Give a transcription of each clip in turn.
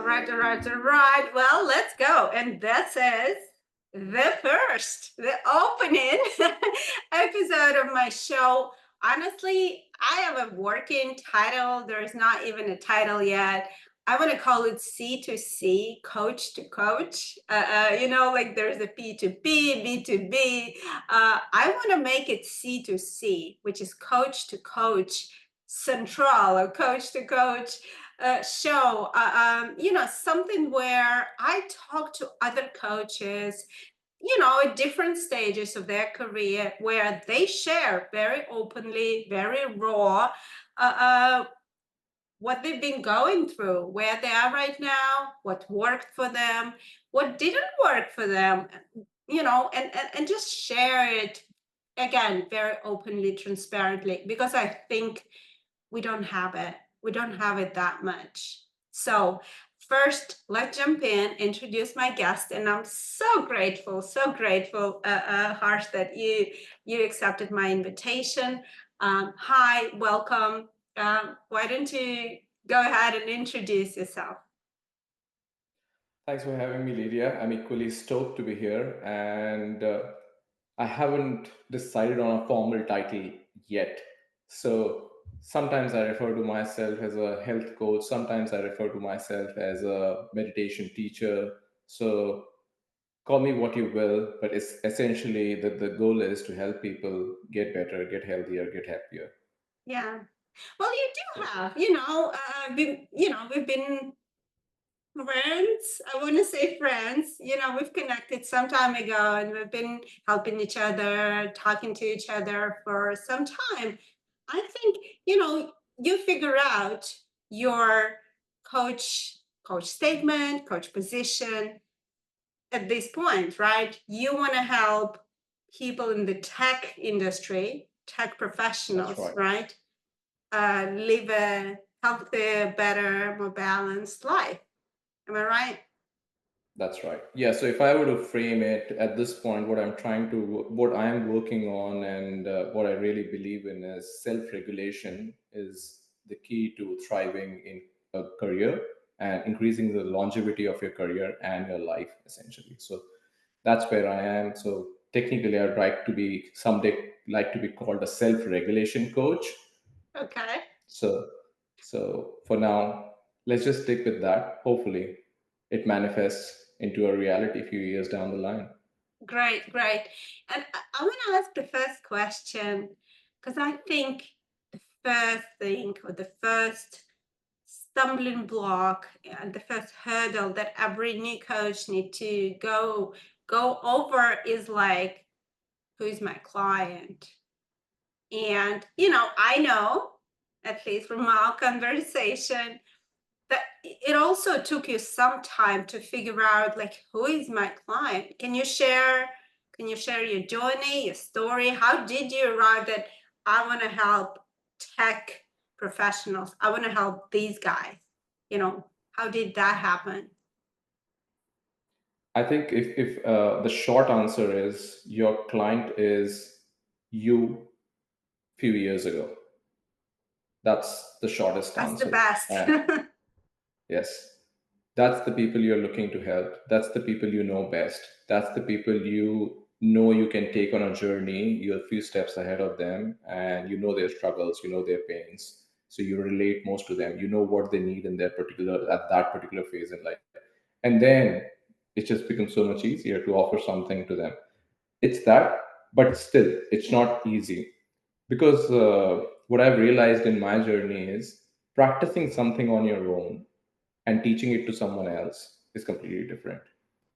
All right. Well, let's go. And this is the opening episode of my show. Honestly, I have a working title. There's not even a title yet. I want to call it C2C, coach to coach. Like there's a P2P, B2B. I want to make it C2C, which is coach to coach central or coach to coach show, something where I talk to other coaches, at different stages of their career, where they share very openly, very raw, uh, uh, what they've been going through, where they are right now, what worked for them, what didn't work for them, and just share it again, very openly, transparently, because I think we don't have it. We don't have it that much. So, first, let's jump in, introduce my guest, and I'm so grateful, Harsh, that you accepted my invitation. Hi, welcome. Why don't you go ahead and introduce yourself? Thanks for having me, Lydia. I'm equally stoked to be here, and I haven't decided on a formal title yet. So sometimes I refer to myself as a health coach, sometimes I refer to myself as a meditation teacher. So call me what you will, but it's essentially that the goal is to help people get better, get healthier, get happier. Yeah. Well, you do Yeah. have, we've been friends. I want to say friends. We've connected some time ago and we've been helping each other, talking to each other for some time. I think, you figure out your coach statement, coach position at this point, right? You want to help people in the tech industry, tech That's professionals, right. right? Live a healthier, better, more balanced life. Am I right? That's right. Yeah. So if I were to frame it at this point, what I am working on, and what I really believe in is self-regulation is the key to thriving in a career and increasing the longevity of your career and your life, essentially. So that's where I am. So technically, I'd like to be someday like to be called a self-regulation coach. Okay. So, so for now, let's just stick with that. Hopefully, it manifests into a reality a few years down the line. Great, great. And I want to ask the first question because I think the first thing or the first stumbling block and the first hurdle that every new coach need to go over is like, who's my client? And I know, at least from our conversation, that it also took you some time to figure out like who is my client. Can you share your journey, your story? How did you arrive that I want to help tech professionals? I want to help these guys. How did that happen? I think if the short answer is your client is you few years ago, that's the shortest That's the answer. best. Yes, that's the people you're looking to help. That's the people you know best. That's the people you know you can take on a journey. You're a few steps ahead of them, and you know their struggles, you know their pains. So you relate most to them. You know what they need in their particular at that particular phase in life, and then it just becomes so much easier to offer something to them. It's that, but still, it's not easy because what I've realized in my journey is practicing something on your own and teaching it to someone else is completely different.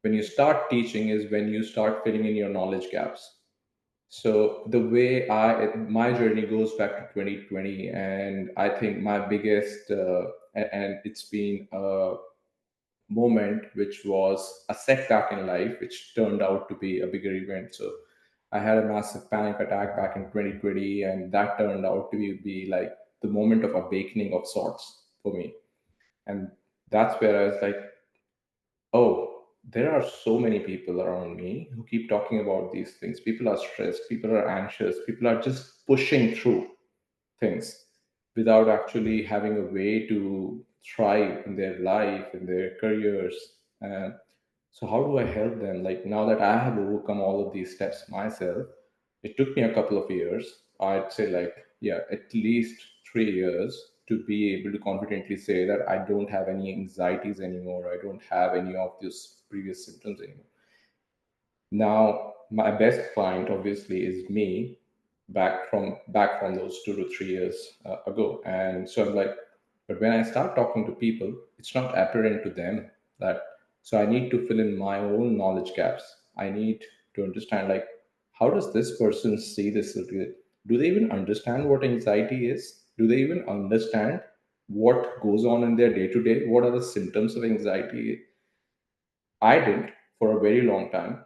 When you start teaching is when you start filling in your knowledge gaps. So the way my journey goes back to 2020, and I think my biggest and it's been a moment which was a setback in life, which turned out to be a bigger event. So I had a massive panic attack back in 2020, and that turned out to be like the moment of awakening of sorts for me. And that's where I was like, oh, there are so many people around me who keep talking about these things. People are stressed, people are anxious, people are just pushing through things. without actually having a way to thrive in their life, in their careers. And so, how do I help them? Like, now that I have overcome all of these steps myself, it took me a couple of years. I'd say, like, yeah, at least 3 years to be able to confidently say that I don't have any anxieties anymore. I don't have any of those previous symptoms anymore. Now, my best client obviously is me, back from those 2 to 3 years ago. And so I'm like, but when I start talking to people, it's not apparent to them that. So I need to fill in my own knowledge gaps. I need to understand, like, how does this person see this? Do they even understand what anxiety is? Do they even understand what goes on in their day to day? What are the symptoms of anxiety? I didn't for a very long time.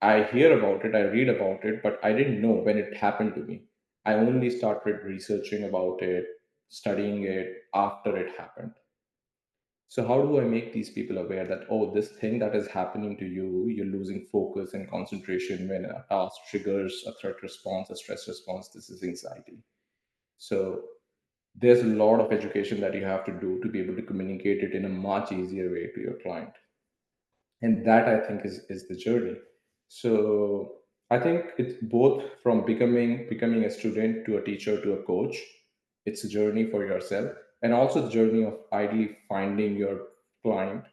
I hear about it, I read about it, but I didn't know when it happened to me. I only started researching about it, studying it after it happened. So, how do I make these people aware that, oh, this thing that is happening to you, you're losing focus and concentration when a task triggers a threat response, a stress response, this is anxiety. So, there's a lot of education that you have to do to be able to communicate it in a much easier way to your client. And that, I think, is the journey. So I think it's both from becoming a student to a teacher to a coach. It's a journey for yourself, and also the journey of ideally finding your client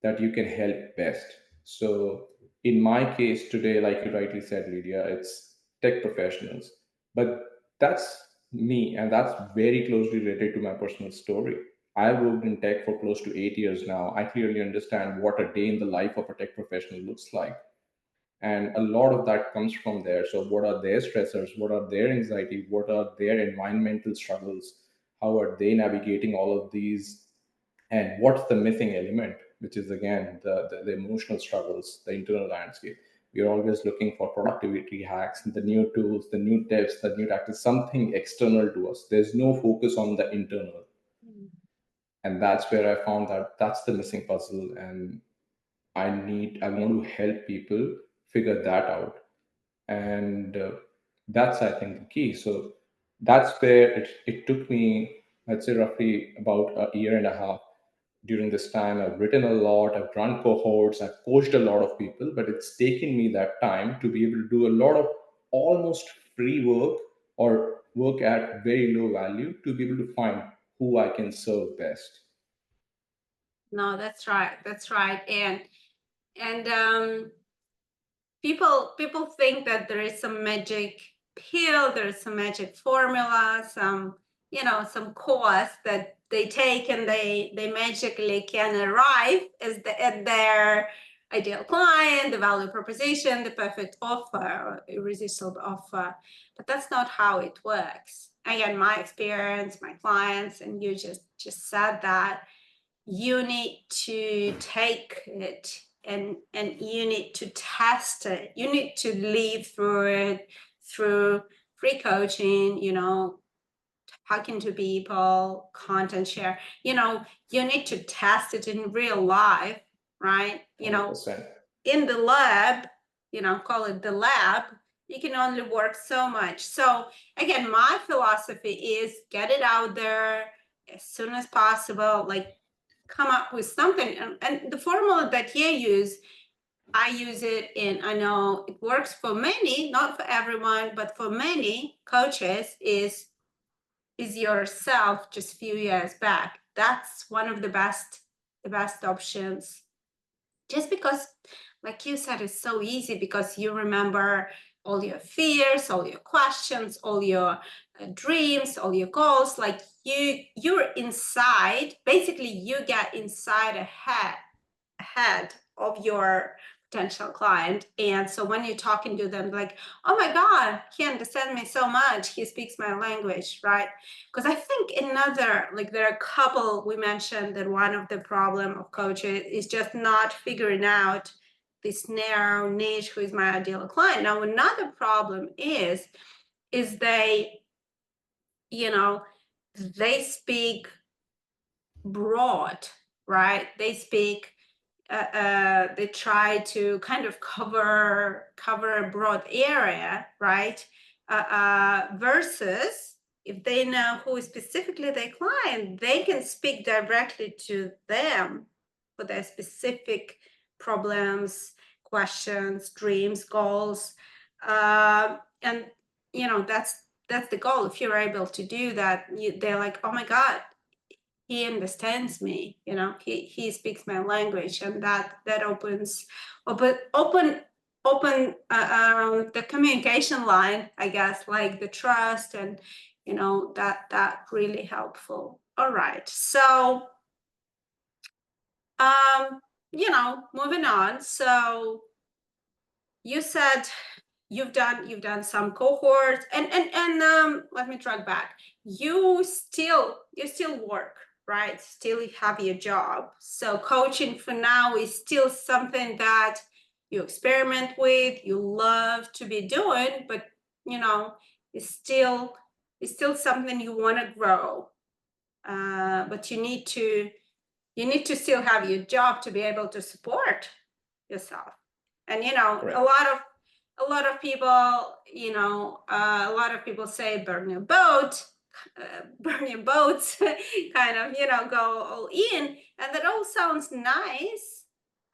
that you can help best. So, in my case today, like you rightly said, Lydia, it's tech professionals. But that's me, and that's very closely related to my personal story. I've worked in tech for close to 8 years now. I clearly understand what a day in the life of a tech professional looks like. And a lot of that comes from there. So, what are their stressors? What are their anxiety? What are their environmental struggles? How are they navigating all of these, and what's the missing element, which is again the emotional struggles, the internal landscape. We're always looking for productivity hacks, the new tools, the new tips, the new tactics, something external to us. There's no focus on the internal. And that's where I found that that's the missing puzzle. And I want to help people figure that out. And that's, I think, the key. So that's where it took me, I'd say, roughly about a year and a half. During this time, I've written a lot, I've run cohorts, I've coached a lot of people, but it's taken me that time to be able to do a lot of almost free work, or work at very low value, to be able to find who I can serve best. No, that's right. That's right. And people think that there is some magic pill, there's some magic formula, some course that they take and they magically can arrive at their ideal client, the value proposition, the perfect offer, irresistible offer. But that's not how it works. Again, my experience, my clients, and you just said that you need to take it and you need to test it. You need to live through it, through free coaching, talking to people, content share. You need to test it in real life, right? 100%. In the lab, call it the lab, you can only work so much. So again, my philosophy is get it out there as soon as possible, like come up with something. And the formula that you use, I use it in, I know it works for many, not for everyone, but for many coaches is yourself just few years back. That's one of the best options. Just because, like you said, it's so easy because you remember all your fears, all your questions, all your dreams, all your goals. Like you're inside, basically you get inside a head of your potential client. And so when you're talking to them, like, oh my God, he understands me so much. He speaks my language, right? Because I think like there are a couple, we mentioned that one of the problem of coaches is just not figuring out this narrow niche who is my ideal client. Now, another problem is you know, they speak broad, right? They try to kind of cover a broad area, right? Versus if they know who is specifically their client, they can speak directly to them for their specific problems, questions, dreams, goals. And that's the goal. If you're able to do that, they're like, oh my God, he understands me. He speaks my language, and that open the communication line, I guess, like the trust, and that really helpful. All right, so moving on. So you said you've done some cohorts, and let me track back. You still work, right? Still have your job. So coaching for now is still something that you experiment with, you love to be doing, but it's still something you want to grow. But you need to still have your job to be able to support yourself. And a Correct. lot of people, a lot of people say burn your boat, burn your boats, kind of, go all in, and that all sounds nice.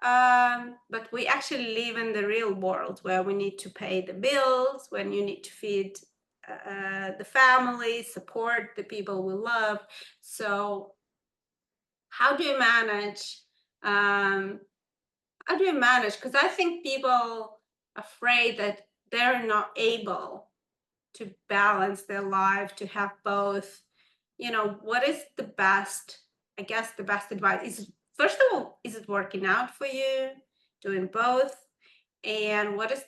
But we actually live in the real world where we need to pay the bills, when you need to feed the family, support the people we love. So how do you manage? Um, how do you manage? Because I think people afraid that they're not able to balance their life, to have both. What is the best? I guess the best advice is, first of all, is it working out for you? Doing both, and what are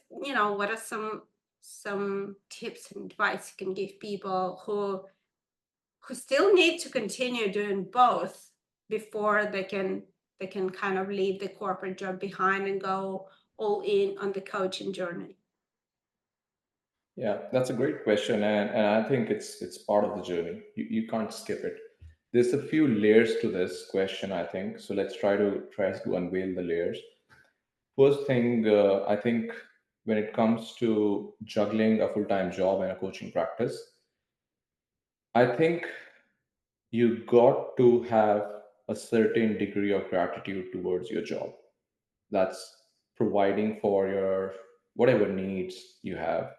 some tips and advice you can give people who still need to continue doing both before they can kind of leave the corporate job behind and go all in on the coaching journey. Yeah, that's a great question, and I think it's part of the journey. You can't skip it. There's a few layers to this question, I think. So let's try to unveil the layers. First thing, I think when it comes to juggling a full-time job and a coaching practice, I think you got to have a certain degree of gratitude towards your job. That's providing for your whatever needs you have.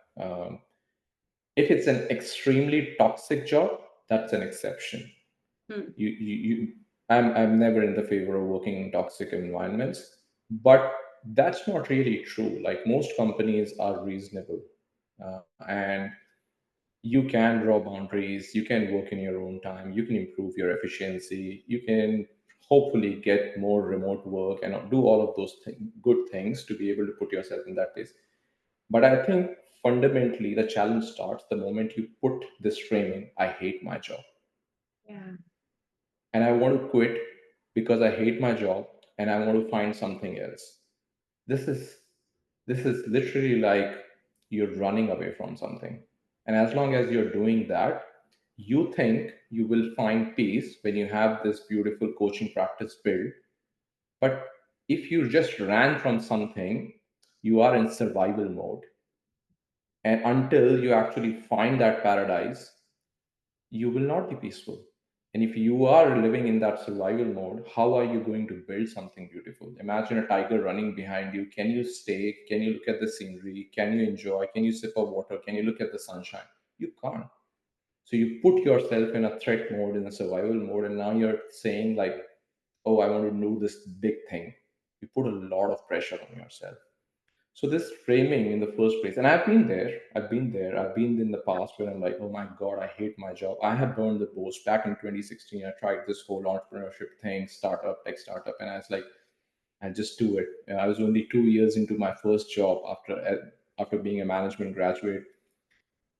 If it's an extremely toxic job, that's an exception. Hmm. You I'm never in the favor of working in toxic environments, but that's not really true. Like most companies are reasonable, and you can draw boundaries, you can work in your own time, you can improve your efficiency, you can hopefully get more remote work and do all of those good things to be able to put yourself in that place. But I think fundamentally the challenge starts the moment you put this framing: I hate my job Yeah. and I want to quit because I hate my job and I want to find something else. This is this is literally like you're running away from something. And as long as you're doing that, you think you will find peace when you have this beautiful coaching practice built. But if you just ran from something, you are in survival mode. And until you actually find that paradise, you will not be peaceful. And if you are living in that survival mode, how are you going to build something beautiful? Imagine a tiger running behind you. Can you stay? Can you look at the scenery? Can you enjoy? Can you sip of water? Can you look at the sunshine? You can't. So you put yourself in a threat mode, in a survival mode, and now you're saying, like, oh, I want to do this big thing. You put a lot of pressure on yourself. So this framing in the first place, and I've been in the past where I'm like, oh my God, I hate my job. I have burned the boats back in 2016. I tried this whole entrepreneurship thing, tech startup, and I was like, I just do it. I was only 2 years into my first job after being a management graduate.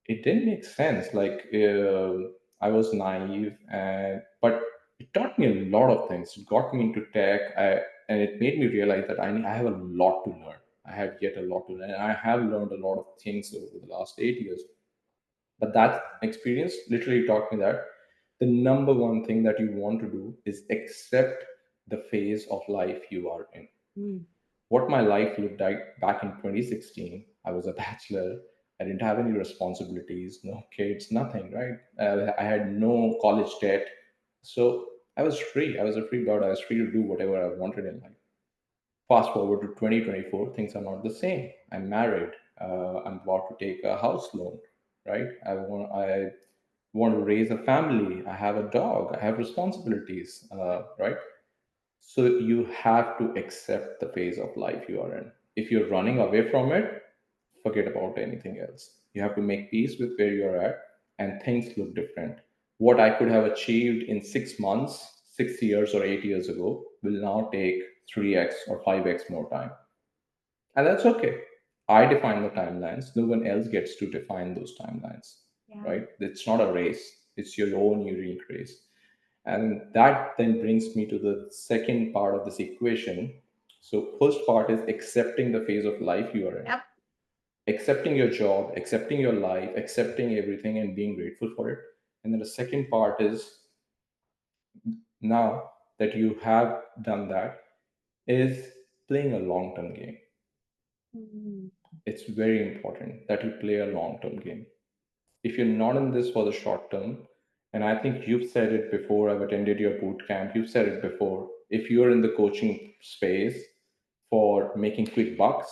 It didn't make sense. Like I was naive, and but it taught me a lot of things. It got me into tech, and it made me realize that I have a lot to learn. I have yet a lot to learn. And I have learned a lot of things over the last 8 years. But that experience literally taught me that the number one thing that you want to do is accept the phase of life you are in. Mm. What my life looked like back in 2016, I was a bachelor. I didn't have any responsibilities, no kids, nothing, right? I had no college debt. So I was free. I was a free bird. I was free to do whatever I wanted in life. Fast forward to 2024, things are not the same. I'm married. I'm about to take a house loan, right? I want to raise a family. I have a dog. I have responsibilities, right? So you have to accept the phase of life you are in. If you're running away from it, forget about anything else. You have to make peace with where you're at, and things look different. What I could have achieved in 6 months, 6 years, or 8 years ago will now take 3x or 5x more time. And that's okay. I define the timelines. No one else gets to define those timelines, Yeah. right? It's not a race, it's your own unique race. And that then brings me to the second part of this equation. So, first part is accepting the phase of life you are in, Yep. accepting your job, accepting your life, accepting everything, and being grateful for it. And then the second part is, now that you have done that, is playing a long term game. Mhm. It's very important that you play a long term game. If you're not in this for the short term, and I think you've said it before, I've attended your boot camp, you've said it before, if you're in the coaching space for making quick bucks,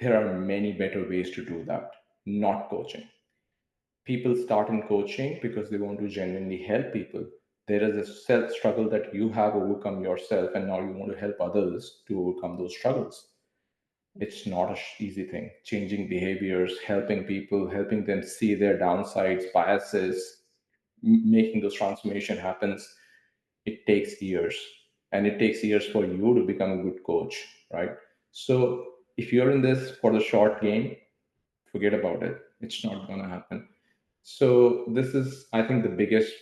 there are many better ways to do that, not coaching. People start in coaching because they want to genuinely help people. There is a self struggle that you have overcome yourself, and now you want to help others to overcome those struggles. It's not a easy thing. Changing behaviors, helping people, helping them see their downsides, biases, making those transformation happens, it takes years. And it takes years for you to become a good coach, right? So if you're in this for the short game, forget about it. It's not going to happen. So this is, I think, the biggest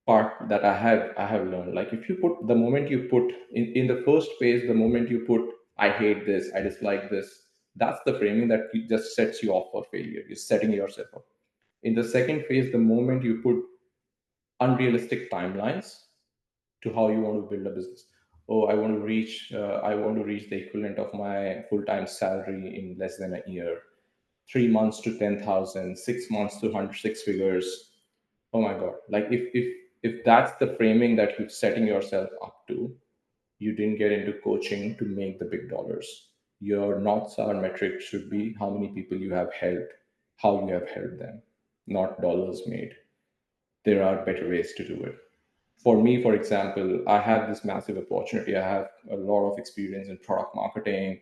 part that I have learned. Like, if you put the moment you put in the first phase, the moment you put I hate this, I dislike this, that's the framing that just sets you off for failure. You're setting yourself up. In the second phase, the moment you put unrealistic timelines to how you want to build a business. Oh, I want to reach the equivalent of my full-time salary in less than a year. 3 months to 10,000, 6 months to 106 figures. Oh my God. Like, if that's the framing that you're setting yourself up to, you didn't get into coaching to make the big dollars. Your North Star metric should be how many people you have helped, how you have helped them, not dollars made. There are better ways to do it. For me, for example, I have this massive opportunity. I have a lot of experience in product marketing.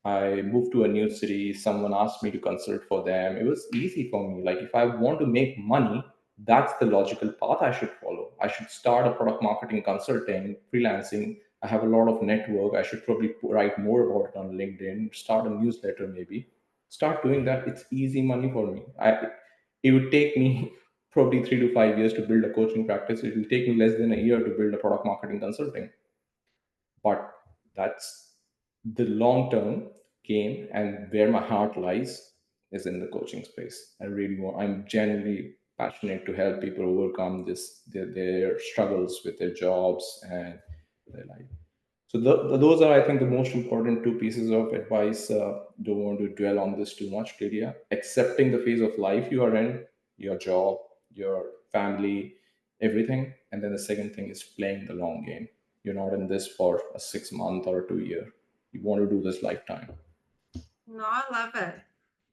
I moved to a new city. Someone asked me to consult for them. It was easy for me. Like, if I want to make money, that's the logical path I should follow. I should start a product marketing consulting, freelancing. I have a lot of network. I should probably write more about it on LinkedIn, start a newsletter maybe. Start doing that. It's easy money for me. It would take me probably 3 to 5 years to build a coaching practice. It will take me less than a year to build a product marketing consulting. But that's the long term game, and where my heart lies is in the coaching space. I'm genuinely passionate to help people overcome their struggles with their jobs and their life. So those are, I think, the most important two pieces of advice. Don't want to dwell on this too much, Lydia. Accepting the phase of life you are in, your job, your family, everything. And then the second thing is playing the long game. You're not in this for a 6 month or a 2 year. You want to do this lifetime. No, I love it.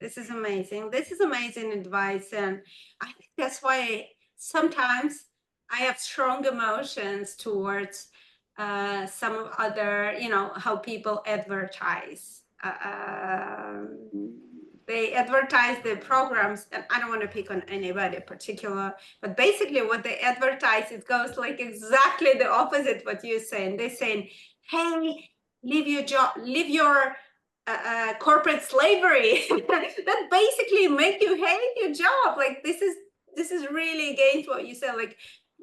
This is amazing. This is amazing advice. And I think that's why sometimes I have strong emotions towards some of other, how people advertise. They advertise the programs, and I don't want to pick on anybody in particular, but basically what they advertise, it goes like exactly the opposite what you're saying. They're saying, hey, leave your job, leave your corporate slavery that basically make you hate your job. Like, this is really against what you said. Like,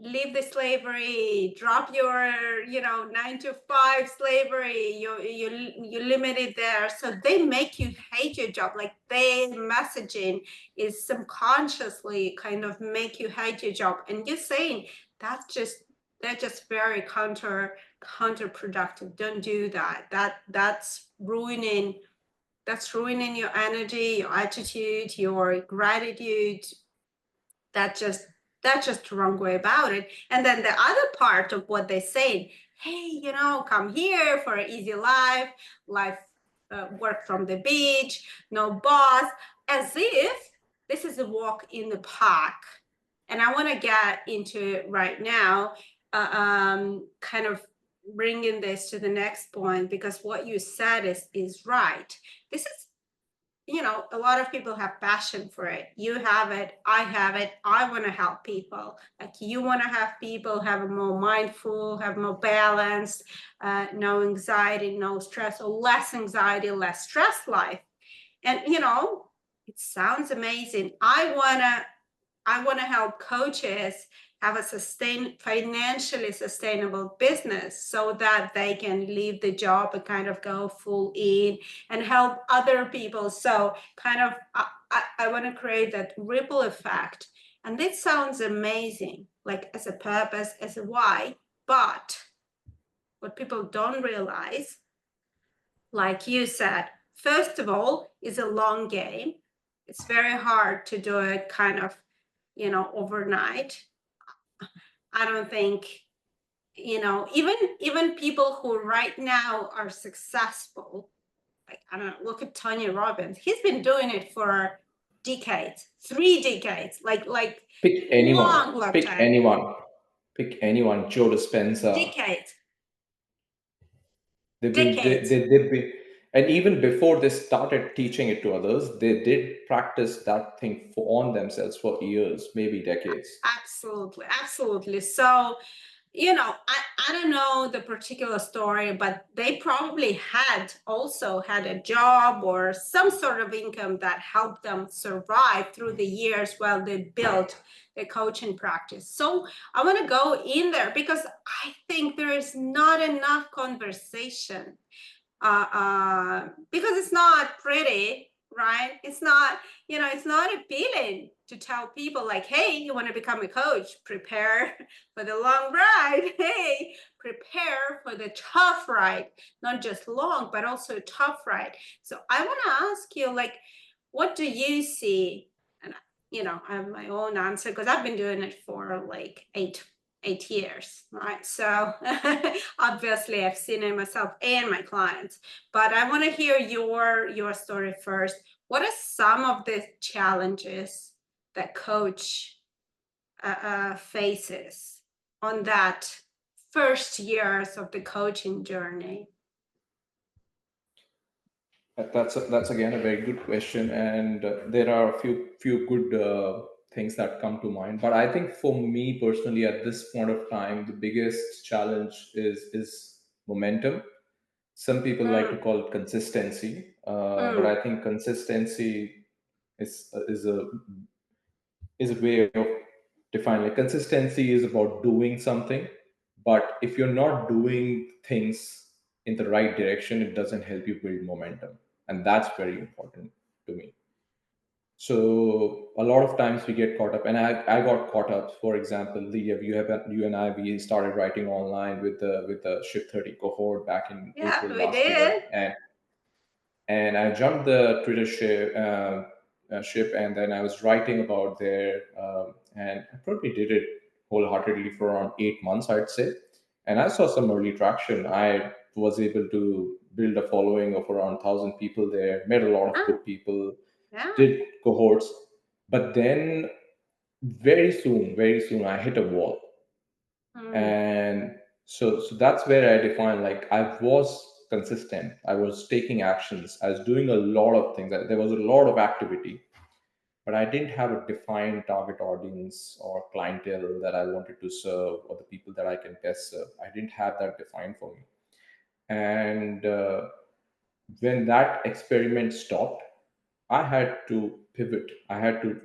leave the slavery, drop your 9 to 5 slavery. You limit it there, so they make you hate your job. Like, their messaging is subconsciously kind of make you hate your job, and you're saying they're just very counterproductive. Don't do that. That's ruining that's ruining your energy, your attitude, your gratitude. That's just the wrong way about it. And then the other part of what they say, hey, come here for an easy life, work from the beach, no boss, as if this is a walk in the park. And I want to get into it right now, kind of bringing this to the next point, because what you said is right. This is, a lot of people have passion for it. You have it, I have it. I want to help people. Like, you want to have people have a more mindful, have more balanced, no anxiety, no stress, or less anxiety, less stress life. And it sounds amazing. I want to help coaches have a financially sustainable business so that they can leave the job and kind of go full in and help other people. So kind of, I want to create that ripple effect. And this sounds amazing, like as a purpose, as a why. But what people don't realize, like you said, first of all, is a long game. It's very hard to do it kind of, overnight. I don't think, even people who right now are successful, like, I don't know, look at Tony Robbins. He's been doing it for decades, 3 decades, like Pick anyone. long, long Pick time, anyone. Pick anyone. Joe Dispenza. decades, They've been decades. they've been, and even before they started teaching it to others, they did practice that thing on themselves for years, maybe decades. Absolutely, absolutely. So, I don't know the particular story, but they probably had a job or some sort of income that helped them survive through the years while they built the coaching practice. So I want to go in there because I think there is not enough conversation, because it's not pretty, right? It's not appealing to tell people like, hey, you want to become a coach, prepare for the long ride. Hey, prepare for the tough ride, not just long, but also tough ride. So I want to ask you, like, what do you see? And I have my own answer because I've been doing it for like 8 years, right? So obviously I've seen it myself and my clients, but I want to hear your story first. What are some of the challenges that coach faces on that first years of the coaching journey? That's again a very good question, and there are a few good things that come to mind. But I think for me personally, at this point of time, the biggest challenge is momentum. Some people like to Mm, call it consistency, but mm, I think consistency is a way of defining. Like, consistency is about doing something, but if you're not doing things in the right direction, it doesn't help you build momentum, and that's very important to me. So a lot of times we get caught up, and I got caught up. For example, Lidia, you and I, we started writing online with the Shift 30 cohort back in yeah, April we last year, did. and I jumped the Twitter ship, and then I was writing about there, and I probably did it wholeheartedly for around 8 months, I'd say, and I saw some early traction. I was able to build a following of around 1,000 people there, met a lot of Oh, good people, yeah. did cohorts, but then very soon, I hit a wall, Mm, and so that's where I define, like, I was consistent, I was taking actions, I was doing a lot of things, there was a lot of activity, but I didn't have a defined target audience or clientele that I wanted to serve, or the people that I can best serve. I didn't have that defined for me. And when that experiment stopped, I had to pivot. I had to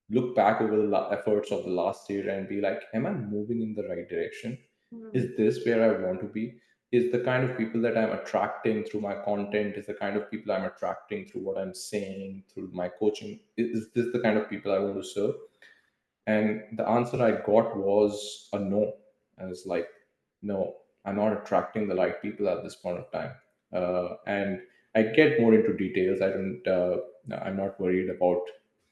look back over the efforts of the last year and be like, am I moving in the right direction? mm, Is this where I want to be? Is the kind of people that I'm attracting through my content, is the kind of people I'm attracting through what I'm saying, through my coaching, is this the kind of people I want to serve? And the answer I got was a no. I was like, no, I'm not attracting the right people at this point of time. And I get more into details. I'm not worried about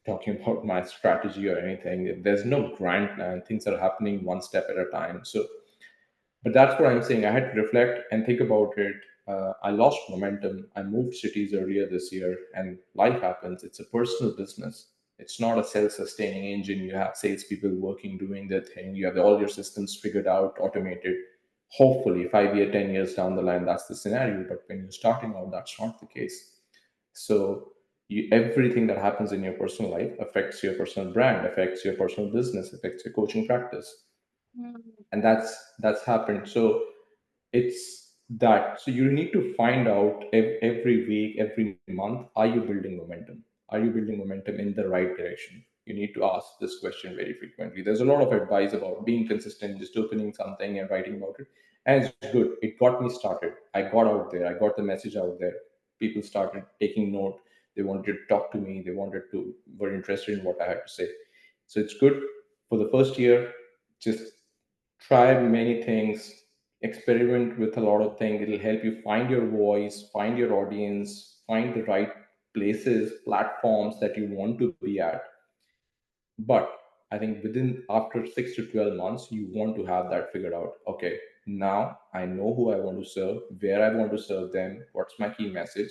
talking about my strategy or anything. There's no grand plan. Things are happening one step at a time. So, but that's what I'm saying. I had to reflect and think about it. I lost momentum. I moved cities earlier this year, and life happens. It's a personal business. It's not a self-sustaining engine. You have salespeople working, doing their thing. You have all your systems figured out, automated. Hopefully, 5 year, 10 years down the line, that's the scenario. But when you're starting out, that's not the case. So everything that happens in your personal life affects your personal brand, affects your personal business, affects your coaching practice, Mm. and that's happened. So it's that. So you need to find out every week, every month, are you building momentum? Are you building momentum in the right direction? You need to ask this question very frequently. There's a lot of advice about being consistent, just opening something and writing about it, and it's good. It got me started. I got out there, I got the message out there. People started taking note. They wanted to talk to me, they wanted to were interested in what I had to say. So it's good. For the first year, just try many things, experiment with a lot of things. It'll help you find your voice, find your audience, find the right places, platforms that you want to be at. But I think within after 6 to 12 months, you want to have that figured out. Okay, now I know who I want to serve, where I want to serve them, what's my key message,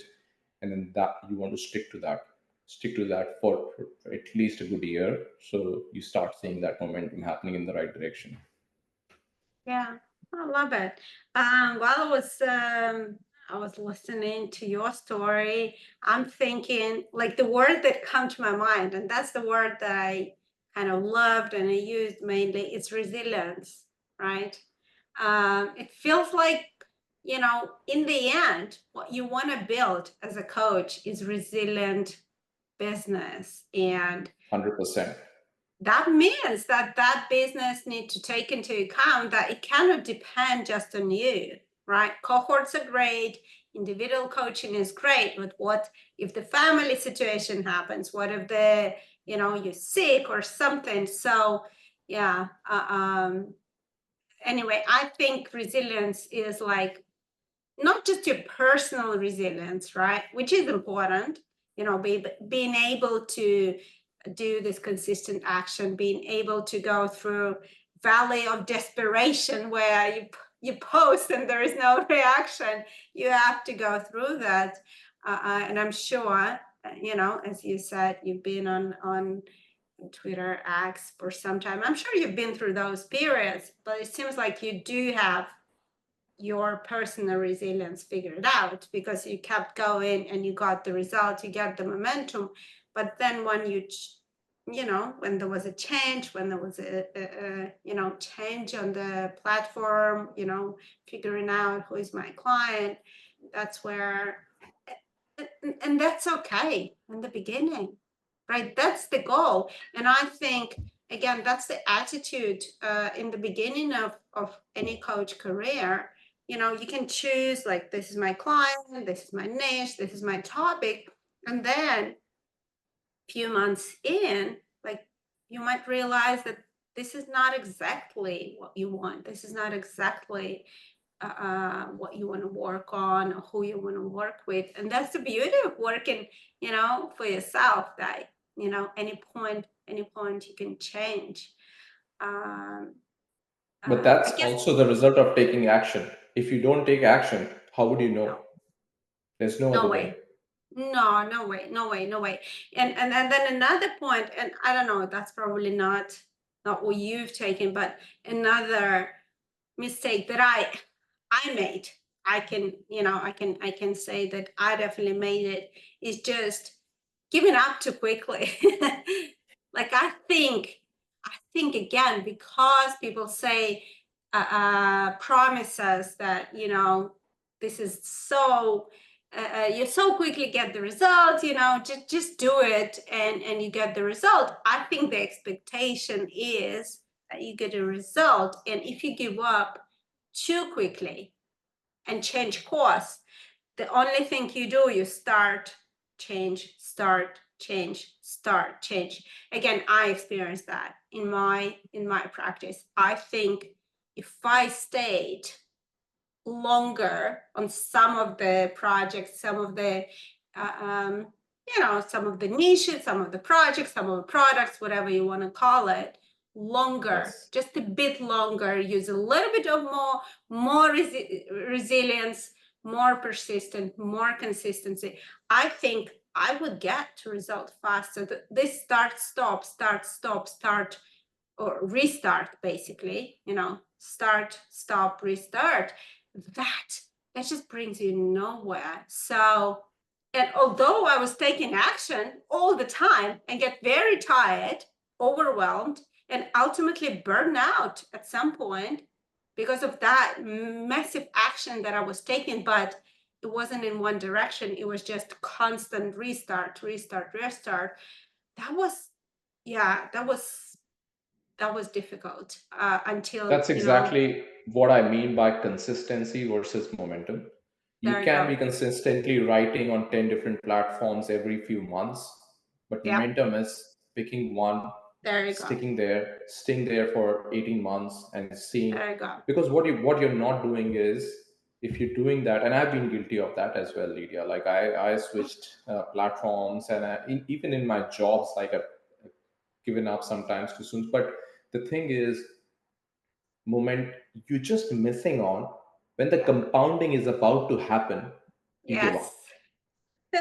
and then that you want to stick to that. Stick to that for at least a good year, so you start seeing that momentum happening in the right direction. Yeah, I love it. While I was listening to your story, I'm thinking like the word that come to my mind, and that's the word that I kind of loved and I used mainly. It's resilience, right? It feels like, in the end, what you want to build as a coach is resilient business, and 100%. that means that that business need to take into account that it cannot depend just on you, right? Cohorts are great, individual coaching is great, but what if the family situation happens? What if you're sick or something? So yeah, anyway, I think resilience is like not just your personal resilience, right? Which is important, being able to do this consistent action, being able to go through valley of desperation where you post and there is no reaction. You have to go through that, and I'm sure, as you said, you've been on Twitter X for some time. I'm sure you've been through those periods, but it seems like you do have your personal resilience figured out because you kept going and you got the result, you get the momentum. But then when when there was a change, when there was a change on the platform, figuring out who is my client, that's where, and that's okay in the beginning, right? That's the goal. And I think, again, that's the attitude in the beginning of any coach career. You can choose, like, this is my client, this is my niche, this is my topic. And then a few months in, like, you might realize that this is not exactly what you want. This is not exactly what you want to work on or who you want to work with. And that's the beauty of working, for yourself, that, any point you can change. Um, But I that's guess, also the result of taking action. If you don't take action, how would you know? no, There's no no other way. way. No, no way, no way, no way. And then another point, and I don't know, that's probably not what you've taken, but another mistake that I made, I can say that I definitely made it, is just giving up too quickly. Like, I think again, because people say, promises that, this is so, you so quickly get the result, just do it, and you get the result. I think the expectation is that you get a result, and if you give up too quickly and change course, the only thing you do, you start, change, start, change, start, change. Again, I experienced that in my practice. I think if I stayed longer on some of the projects, some of the some of the niches, some of the projects, some of the products, whatever you want to call it, longer, Yes. just a bit longer, use a little bit of more resilience, more persistent, more consistency. I think I would get to result faster. This start, stop, or restart, basically, start, stop, restart, that that just brings you nowhere. So, and although I was taking action all the time and get very tired, overwhelmed, and ultimately burn out at some point because of that massive action that I was taking, but it wasn't in one direction. It was just constant restart, restart, restart. That was, yeah, that was difficult until, That's exactly what I mean by consistency versus momentum. You there you can go. be consistently writing on 10 different platforms every few months, but Yep, momentum is picking one, there you go. sticking there, staying there for 18 months and seeing. There you go. Because what you're not doing is, if you're doing that, and I've been guilty of that as well, Lydia. Like I switched platforms, and even in my jobs, like I've given up sometimes too soon. But the thing is, moment you're just missing on, when the Yeah. compounding is about to happen, you give Yes. up.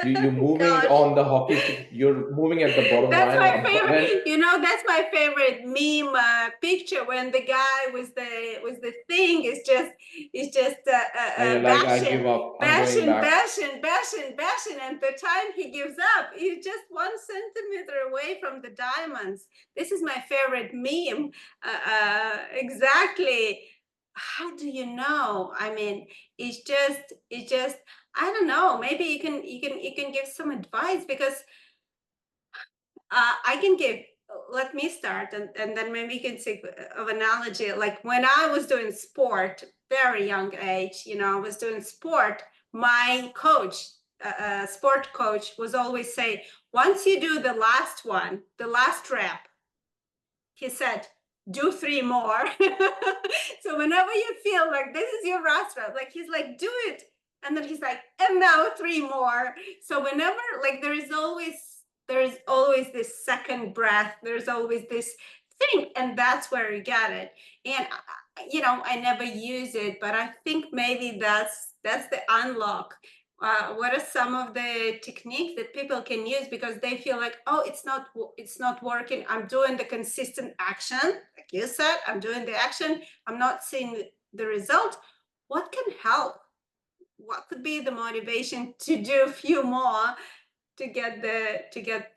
You're moving Gosh. on the hockey stick, you're moving at the bottom That's line, my and favorite. when That's my favorite meme picture when the guy with the thing is just and you're like, I bashing, give up, I'm going bashing, back. bashing, bashing, bashing, and the time he gives up, he's just 1 centimeter away from the diamonds. This is my favorite meme. Exactly. How do you know? I mean, it's just. I don't know. Maybe you can give some advice because I can give. Let me start, and then maybe you can think of analogy. Like when I was doing sport, very young age, I was doing sport. My coach, sport coach, was always say, once you do the last one, the last rep, he said, do 3 more. So whenever you feel like this is your last rep, like he's like, do it, and then he's like, and now 3 more. So whenever, like, there is always this second breath, there's always this thing, and that's where you get it. And I never use it, but I think maybe that's the unlock. What are some of the techniques that people can use because they feel like, oh, it's not working. I'm doing the consistent action, like you said, I'm doing the action, I'm not seeing the result. What can help? What could be the motivation to do a few more to get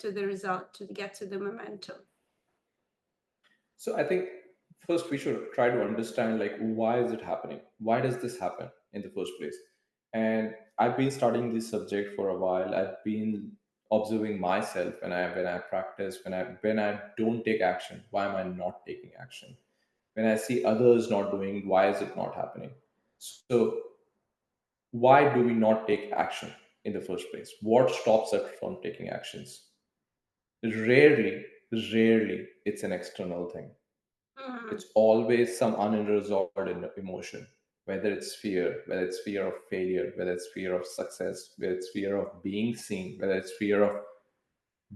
to the result, to get to the momentum? So I think first we should try to understand, like, why is it happening, why does this happen in the first place. And I've been studying this subject for a while. I've been observing myself when I practice, when I don't take action, why am I not taking action? When I see others not doing, why is it not happening? So why do we not take action in the first place? What stops us from taking actions? Rarely it's an external thing. Mhm. It's always some unresolved emotion, whether it's fear, whether it's fear of failure, whether it's fear of success, whether it's fear of being seen, whether it's fear of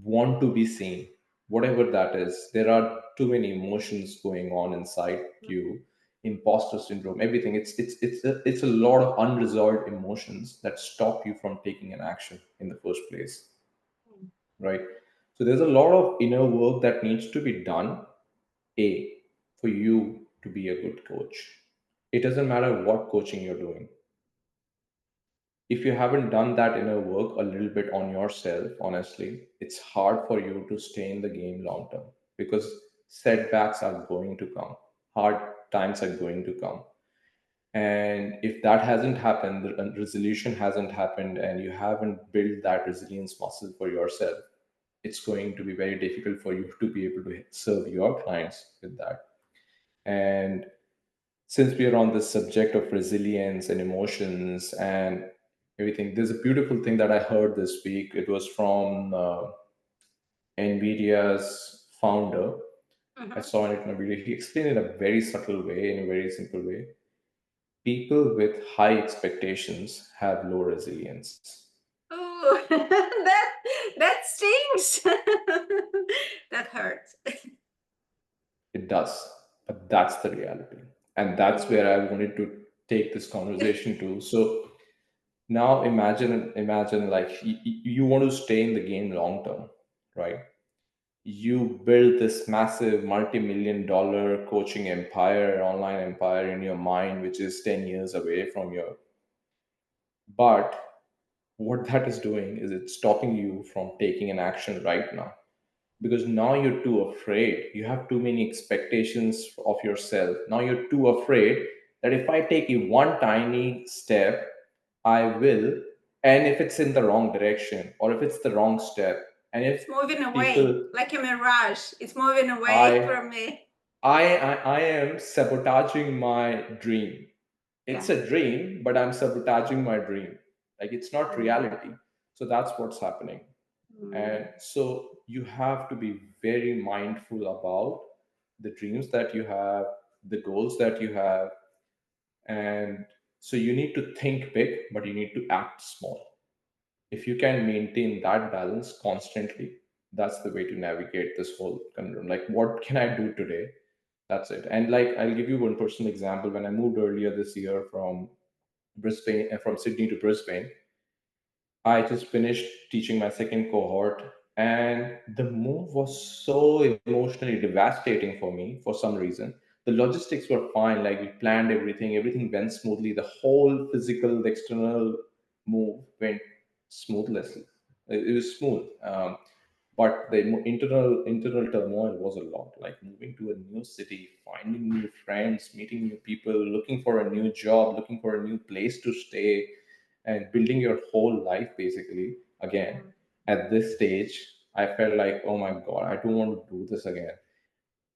want to be seen, whatever that is. There are too many emotions going on inside you, imposter syndrome, everything. It's a lot of unresolved emotions that stop you from taking an action in the first place, right? So there's a lot of inner work that needs to be done, a for you to be a good coach. It doesn't matter what coaching you're doing. If you haven't done that inner work a little bit on yourself, honestly, it's hard for you to stay in the game long term, because setbacks are going to come, hard times are going to come. And if that hasn't happened, the resolution hasn't happened, and you haven't built that resilience muscle for yourself, it's going to be very difficult for you to be able to serve your clients with that. And since we are on the subject of resilience and emotions and everything, there's a beautiful thing that I heard this week. It was from NVIDIA's founder. I Mhm. saw it in a video. He explained it in a very subtle way, in a very simple way. People with high expectations have low resilience. Oh, that stings. That hurts. It does, but that's the reality. And that's where Mm. I wanted to take this conversation to. So now imagine like you want to stay in the game long term, right? You build this massive multi-million dollar coaching empire, online empire in your mind, which is 10 years away from your, but what that is doing is it's stopping you from taking an action right now, because now you're too afraid. You have too many expectations of yourself. Now you're too afraid that if I take a one tiny step, I will, and if it's in the wrong direction or if it's the wrong step, and if It's moving away people, like a mirage. It's moving away I from me. I am sabotaging my dream. It's Yeah. a dream, but I'm sabotaging my dream. Like it's not Mm. reality. So that's what's happening. Mm. And so you have to be very mindful about the dreams that you have, the goals that you have. And so you need to think big, but you need to act small. If you can maintain that balance constantly, that's the way to navigate this whole conundrum. Like, what can I do today? That's it. And like, I'll give you one personal example. When I moved earlier this year from from Sydney to Brisbane, I just finished teaching my second cohort, and the move was so emotionally devastating for me for some reason. The logistics were fine, like we planned everything, everything went smoothly. The whole physical, the external move went smoothly. It was smooth. But the internal turmoil was a lot, like moving to a new city, finding new friends, meeting new people, looking for a new job, looking for a new place to stay, and building your whole life basically again. Mm. At this stage, I felt like, oh my god, I don't want to do this again.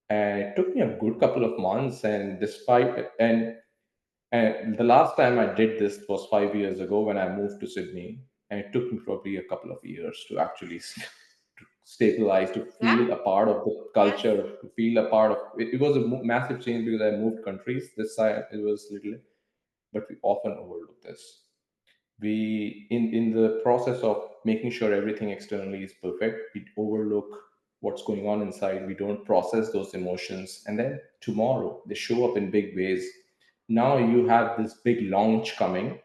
And it took me a good couple of months, and despite and the last time I did this was 5 years ago when I moved to Sydney, and it took me probably a couple of years to actually to stabilize, to Yeah. feel a part of the Yes. culture, to feel a part of it. It was a massive change because I moved countries. This side it was little, but we often overlook this. We in the process of making sure everything externally is perfect, we overlook what's going on inside. We don't process those emotions, and then tomorrow they show up in big ways. Now you have this big launch coming,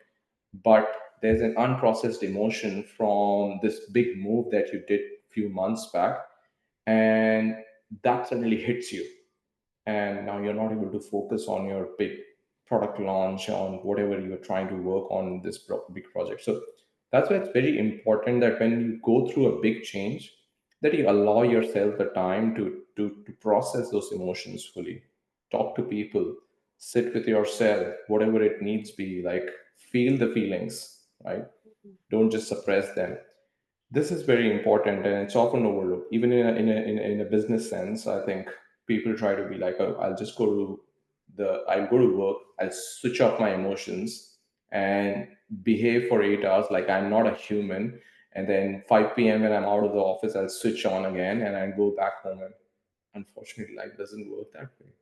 but there's an unprocessed emotion from this big move that you did few months back, and that suddenly hits you, and now you're not able to focus on your big product launch, on whatever you're trying to work on this big project. So that's why it's very important that when you go through a big change, that you allow yourself the time to process those emotions fully, talk to people, sit with yourself, whatever it needs be, like feel the feelings, right? Don't just suppress them. This is very important, and it's often overlooked even in a business sense. I think people try to be like, oh, I'll go to work, I'll switch off my emotions and behave for 8 hours like I'm not a human, and then 5 p.m. when I'm out of the office, I'll switch on again and I'll go back home. And unfortunately, life doesn't work that way.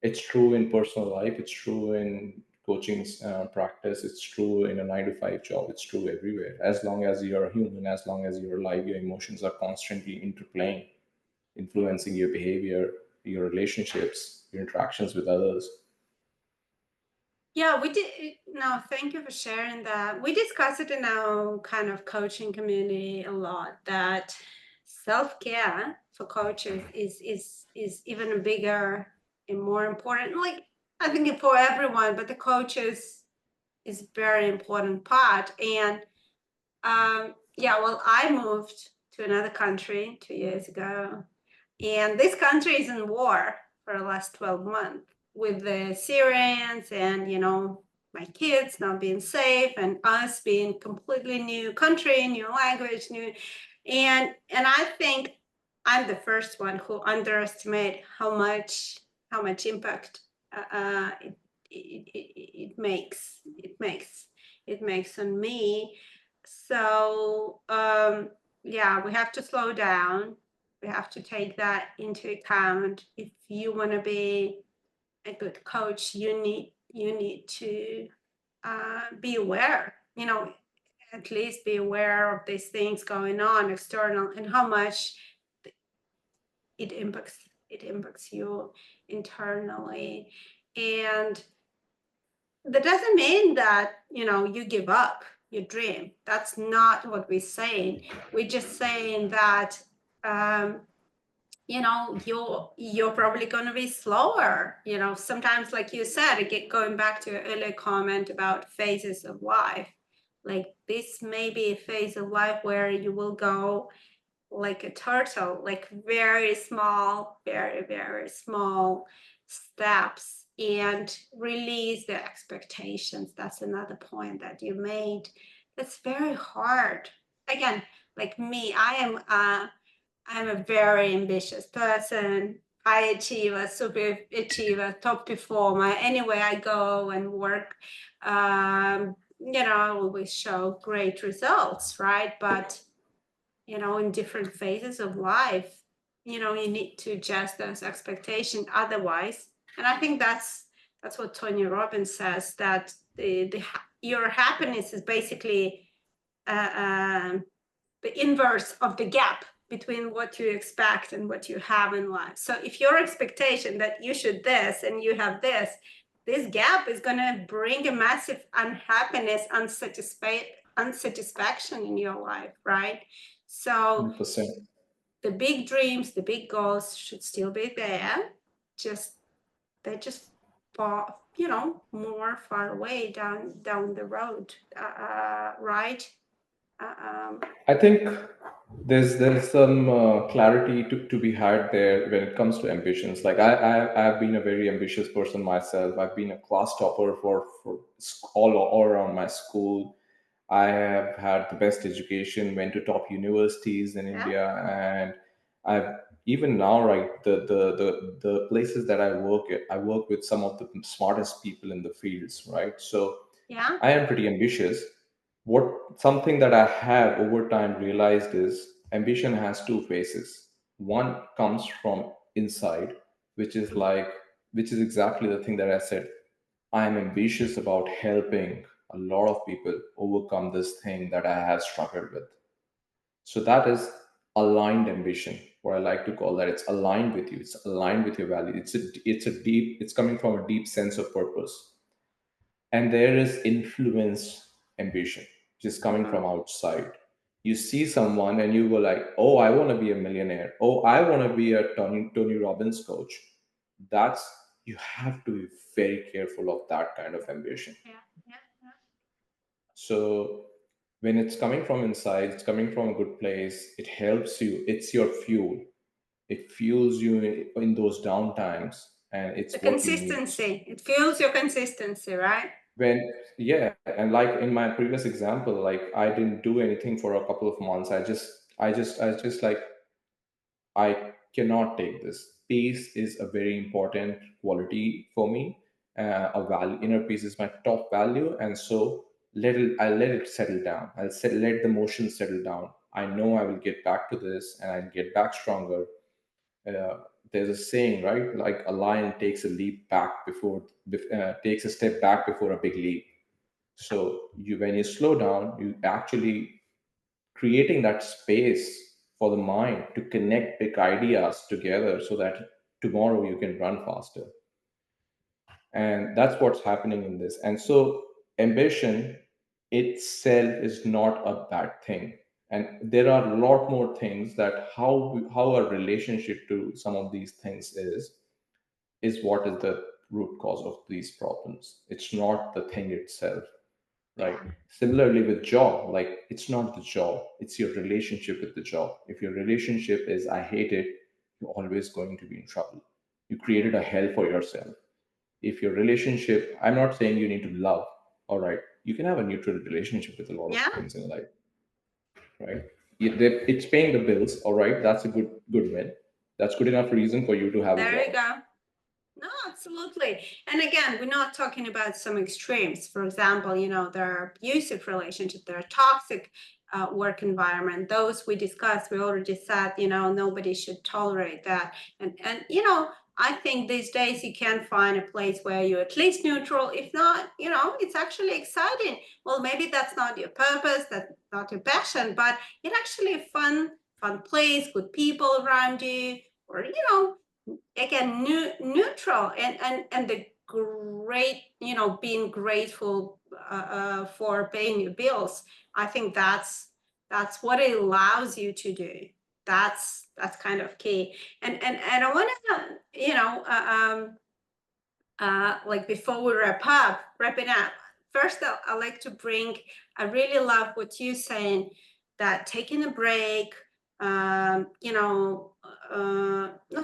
It's true in personal life, it's true in coaching practice, it's true in a 9 to 5 job, it's true everywhere. As long as you're a human, as long as you're alive, your emotions are constantly interplaying, influencing your behavior, your relationships, your interactions with others. Yeah, we did. No, thank you for sharing that. We discussed it in our kind of coaching community a lot that self-care for coaches is even a bigger and more important. Like I think for everyone, but the coaches is very important part. And yeah, well, I moved to another country 2 years ago, and this country is in war for the last 12 months with the Syrians and, my kids not being safe and us being completely new country, new language, new. And I think I'm the first one who underestimate how much impact it makes. It makes on me. So yeah, we have to slow down. We have to take that into account. If you want to be a good coach, you need you need to be aware, at least be aware of these things going on external and how much it impacts you internally. And that doesn't mean that you give up your dream. That's not what we're saying. We're just saying that um, you're probably going to be slower. Sometimes, like you said, again, going back to your earlier comment about phases of life, like this may be a phase of life where you will go like a turtle, like very small, very, very small steps, and release the expectations. That's another point that you made. That's very hard. Again, like me, I'm a very ambitious person. I achieve a super achiever, top performer. Anywhere I go and work, I always show great results, right? But in different phases of life, you need to adjust those expectations. Otherwise, and I think that's what Tony Robbins says, that your happiness is basically uh, um, the inverse of the gap between what you expect and what you have in life. So if your expectation that you should this and you have this gap is going to bring a massive unhappiness, unsatisfaction in your life, right? So 100%. the big dreams, the big goals should still be there. Just they're just far, more far away down the road, right? Um, I think there's some clarity to be had there when it comes to ambitions. Like I've been a very ambitious person myself. I've been a class topper for all around my school. I have had the best education, went to top universities in yeah, India, and I've even now, right, the places that I work at, I work with some of the smartest people in the fields, right? So yeah. I am pretty ambitious. What something that I have over time realized is ambition has two faces. One comes from inside, which is like, which is exactly the thing that I said. I am ambitious about helping a lot of people overcome this thing that I have struggled with. So that is aligned ambition, what I like to call that. It's aligned with you. It's aligned with your value. It's a deep. It's coming from a deep sense of purpose. And there is influence ambition, just coming Mhm. from outside. You see someone and you go like, oh, I want to be a millionaire. Oh, I want to be a Tony Robbins coach. That's, you have to be very careful of that kind of ambition. Yeah, yeah, yeah. So when it's coming from inside, it's coming from a good place, it helps you, it's your fuel. It fuels you in those down times, and The it's what you need. consistency. It fuels your consistency, right? When, yeah, and like in my previous example, like I didn't do anything for a couple of months. I just like, I cannot take this. Peace is a very important quality for me. A value, inner peace is my top value, and so I let it settle down. Let the motions settle down. I know I will get back to this, and I get back stronger. uh, there's a saying, right? Like a lion takes a leap back takes a step back before a big leap. So you, when you slow down, you actually creating that space for the mind to connect big ideas together, so that tomorrow you can run faster. And that's what's happening in this. And so ambition itself is not a bad thing, and there are a lot more things that how our relationship to some of these things is what is the root cause of these problems. It's not the thing itself, right? Yeah, Similarly with job, like it's not the job, it's your relationship with the job. If your relationship is I hate it, you're always going to be in trouble. You created a hell for yourself. If your relationship, I'm not saying you need to love, all right, you can have a neutral relationship with a lot of yeah. things in life, right? It's paying the bills, all right, that's a good win. That's good enough reason for you to have a There you job. go. No, absolutely. And again, we're not talking about some extremes. For example, there are abusive relationships, there are toxic work environment. Those we discussed, we already said, nobody should tolerate that. And I think these days you can find a place where you're at least neutral. If not, it's actually exciting. Well, maybe that's not your purpose, that's not your passion, but it's actually a fun place, good people around you, or again, neutral, and the great, being grateful for paying your bills. I think that's what it allows you to do. That's kind of key. And I want to, like before we wrapping up, first I like to bring, I really love what you're saying, that taking a break, not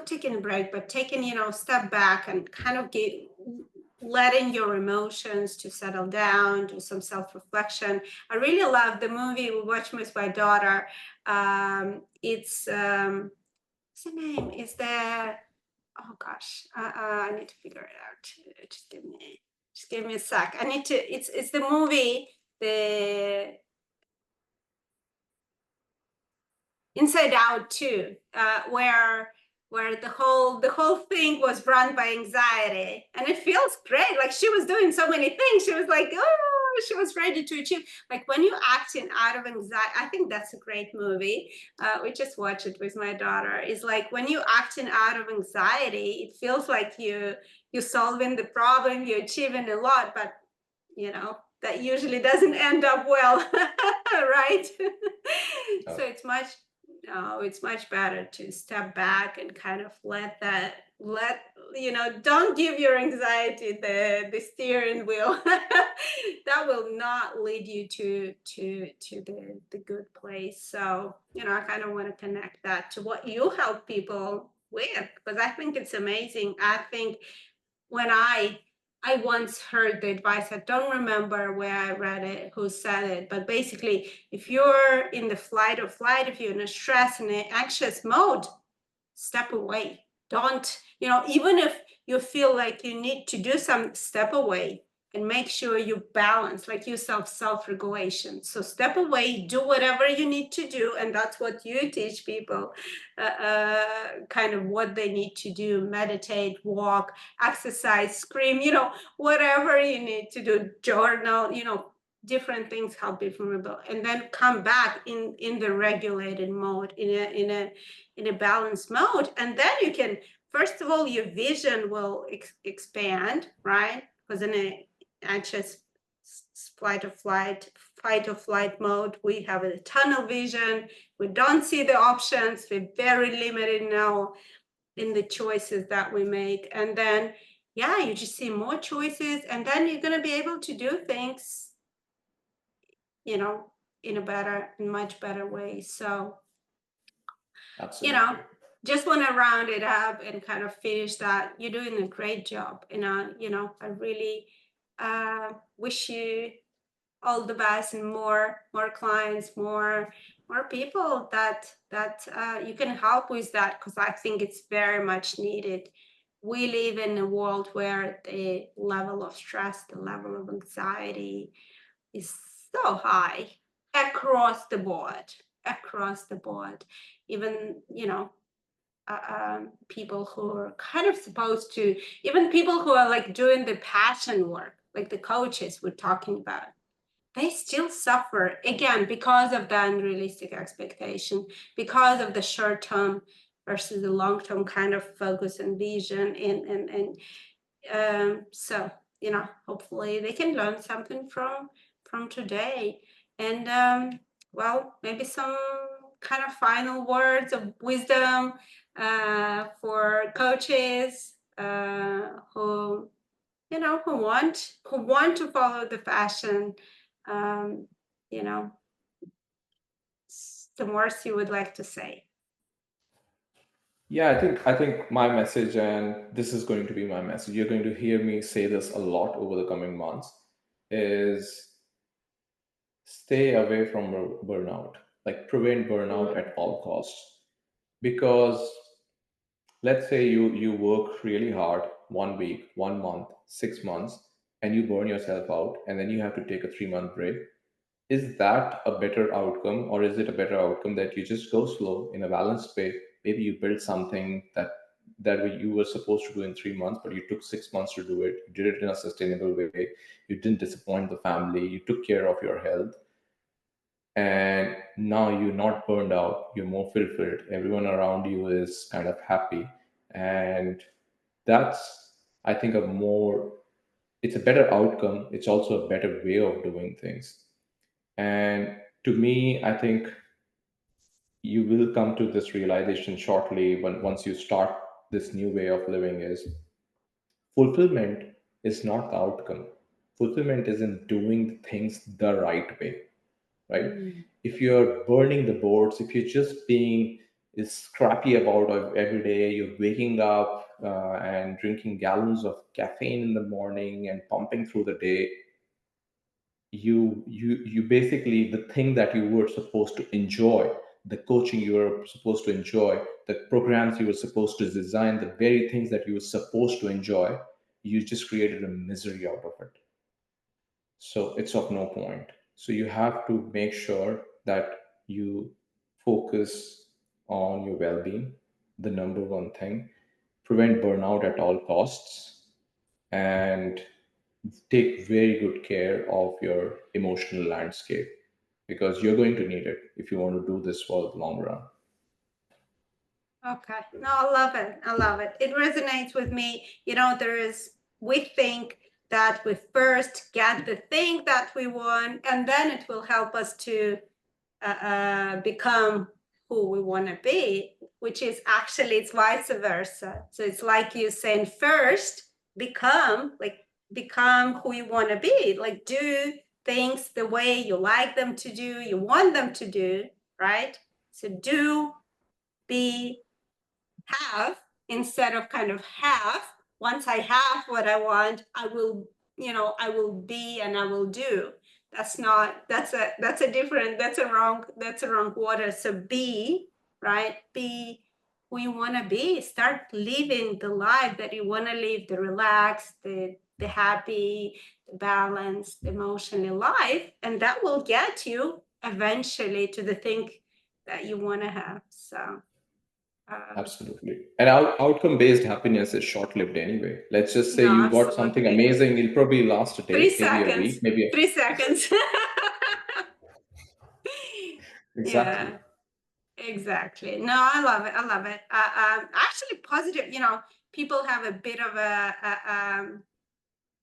taking a break, but taking, step back and kind of letting your emotions to settle down, do some self-reflection. I really love the movie we watched with my daughter. It's what's the name? Is there, oh gosh, I need to figure it out. Just give me a sec. I need to. It's the movie, the Inside Out too, where the whole thing was run by anxiety, and it feels great. Like she was doing so many things. She was like, oh, she was ready to achieve. Like when you acting out of anxiety, I think that's a great movie. We just watched it with my daughter. It's like when you acting out of anxiety, it feels like you're solving the problem, you're achieving a lot, but that usually doesn't end up well, right? So Oh, it's much better to step back and kind of let don't give your anxiety the steering wheel. That will not lead you to the good place. So I kind of want to connect that to what you help people with, because I think it's amazing. I think when I once heard the advice, I don't remember where I read it, who said it, but basically, if you're in the flight or flight, if you're in a stress and an anxious mode, step away. Don't, even if you feel like you need to do some, step away and make sure you balance, like you self-regulation. So step away, do whatever you need to do, and that's what you teach people, kind of what they need to do: meditate, walk, exercise, scream, whatever you need to do, journal, different things help you vulnerable, and then come back in the regulated mode, in a balanced mode, and then you can, first of all, your vision will expand, right? Because in a anxious fight or flight mode, we have a tunnel vision. We don't see the options. We're very limited now in the choices that we make, and then you just see more choices, and then you're going to be able to do things, you know in a much better way. So you know, absolutely. just want to round it up and kind of finish that. You're doing a great job. I really wish you all the best, and more clients, more people that you can help with that, because I think it's very much needed. We live in a world where the level of stress, the level of anxiety is so high across the board, across the board. Even people who are kind of supposed to, even people who are like doing the passion work, like the coaches we're talking about, they still suffer again because of the unrealistic expectation, because of the short term versus the long term kind of focus and vision. So hopefully they can learn something from today. And well, maybe some kind of final words of wisdom for coaches who want to follow the fashion. um, you know some words you would like to say. Yeah, I think my message, and this is going to be my message, you're going to hear me say this a lot over the coming months, is stay away from burnout. Like prevent burnout Mm, at all costs. Because let's say you work really hard 1 week, 1 month, 6 months, and you burn yourself out, and then you have to take a 3 month break. Is that a better outcome, or is it a better outcome that you just go slow in a balanced way? Maybe you build something that that you were supposed to do in 3 months, but you took 6 months to do it. You did it in a sustainable way. You didn't disappoint the family. You took care of your health, and now you're not burned out. You're more fulfilled. Everyone around you is kind of happy, and that's, I think, a more, it's a better outcome. It's also a better way of doing things. And to me, I think you will come to this realization shortly when once you start this new way of living is fulfillment is not the outcome. Fulfillment is in doing things the right way, right? Mm. If you're burning the boards, if you're just being is scrappy about every day, you're waking up and drinking gallons of caffeine in the morning and pumping through the day, you basically, the thing that you were supposed to enjoy, the coaching you were supposed to enjoy, the programs you were supposed to design, the very things that you were supposed to enjoy, you just created a misery out of it. So it's of no point. So you have to make sure that you focus on your well-being, the number one thing, prevent burnout at all costs, and take very good care of your emotional landscape, because you're going to need it if you want to do this for the long run. Okay. No, I love it. I love it. It resonates with me. We think that we first get the thing that we want, and then it will help us to become who we want to be, which is actually it's vice versa. So it's like you saying first become who you want to be, like do things the way you like them to do, you want them to do, right? So do, be, have, instead of kind of have. Once I have what I want, I will be and I will do. That's not, that's a different, that's a wrong order. So be, right? Be who you want to be. Start living the life that you want to live, the relaxed, the happy, the balanced, emotionally life. And that will get you eventually to the thing that you want to have. So Absolutely. And outcome based happiness is short lived anyway. Let's just say no, you got something absolutely. amazing, it'll probably last a Three day, maybe a seconds. week, maybe a... 3 seconds. Exactly. Yeah, exactly. No, I love it. I love it. Actually, positive. People have a bit of a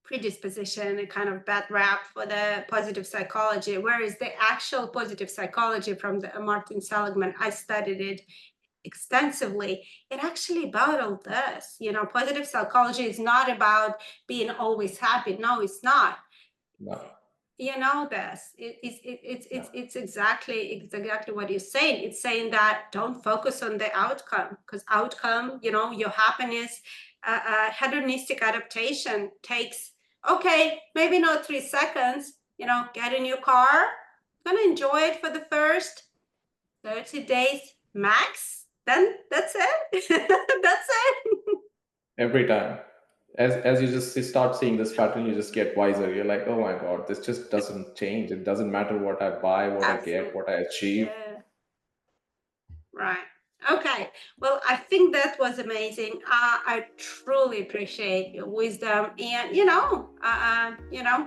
predisposition, a kind of bad rap for the positive psychology, whereas the actual positive psychology from the Martin Seligman, I studied it extensively. It actually about all this. Positive psychology is not about being always happy. No, it's not. No. This No. it's exactly what you're saying. It's saying that don't focus on the outcome, because outcome, your happiness, hedonistic adaptation takes, okay, maybe not 3 seconds. Get in your car, gonna enjoy it for the first 30 days max, then that's it. That's it. Every time. As you just start seeing this pattern, you just get wiser. You're like, oh my God, this just doesn't change. It doesn't matter what I buy, what I get, Absolutely. what I achieve. Yeah. Right. Okay. Well, I think that was amazing. I truly appreciate your wisdom, and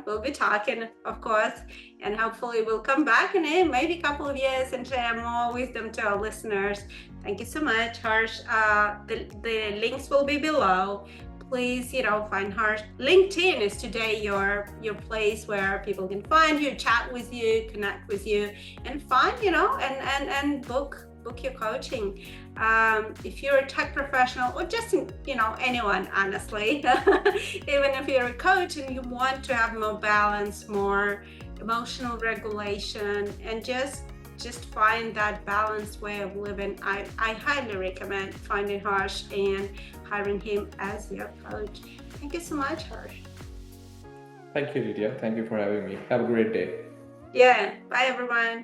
we'll be talking, of course, and hopefully we'll come back in maybe a couple of years and share more wisdom to our listeners. Thank you so much, Harsh. The links will be below. Please, find Harsh. LinkedIn is today your place where people can find you, chat with you, connect with you, and find, and book your coaching. If you're a tech professional, or just anyone, honestly, even if you're a coach and you want to have more balance, more emotional regulation, and just find that balanced way of living, I highly recommend finding Harsh and hiring him as your coach. Thank you so much, Harsh. Thank you, Lydia. Thank you for having me. Have a great day. Yeah, bye everyone.